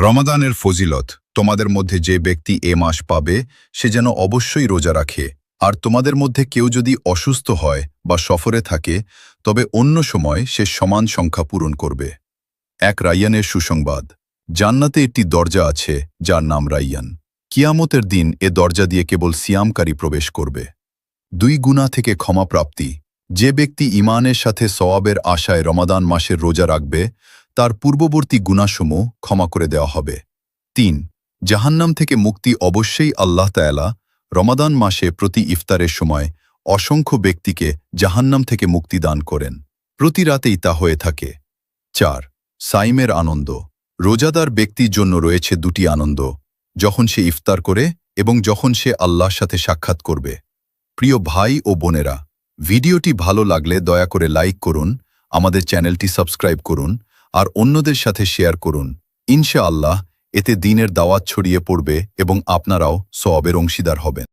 রমাদানের ফজিলত। তোমাদের মধ্যে যে ব্যক্তি এ মাস পাবে সে যেন অবশ্যই রোজা রাখে, আর তোমাদের মধ্যে কেউ যদি অসুস্থ হয় বা সফরে থাকে তবে অন্য সময় সে সমান সংখ্যা পূরণ করবে। এক রায়্যানের সুসংবাদ। জান্নাতে একটি দরজা আছে যার নাম রায়্যান। কিয়ামতের দিন এ দরজা দিয়ে কেবল সিয়ামকারী প্রবেশ করবে। 2 গুনাহ থেকে ক্ষমাপ্রাপ্তি। যে ব্যক্তি ঈমানের সাথে সওয়াবের আশায় রমাদান মাসের রোজা রাখবে তার পূর্ববর্তী গুনাহসমূহ ক্ষমা করে দেওয়া হবে। 3 জাহান্নাম থেকে মুক্তি। অবশ্যই আল্লাহ তাআলা রমাদান মাসে প্রতি ইফতারের সময় অসংখ্য ব্যক্তিকে জাহান্নাম থেকে মুক্তি দান করেন। প্রতি রাতেই তা হয়ে থাকে। 4 সাইমের আনন্দ। রোজাদার ব্যক্তির জন্য রয়েছে 2টি আনন্দ, যখন সে ইফতার করে এবং যখন সে আল্লাহর সাথে সাক্ষাৎ করবে। প্রিয় ভাই ও বোনেরা, ভিডিওটি ভালো লাগলে দয়া করে লাইক করুন, আমাদের চ্যানেলটি সাবস্ক্রাইব করুন আর অন্যদের সাথে শেয়ার করুন। ইনশাআল্লাহ এতে দ্বীনের দাওয়াত ছড়িয়ে পড়বে এবং আপনারাও সওয়াবের অংশীদার হবেন।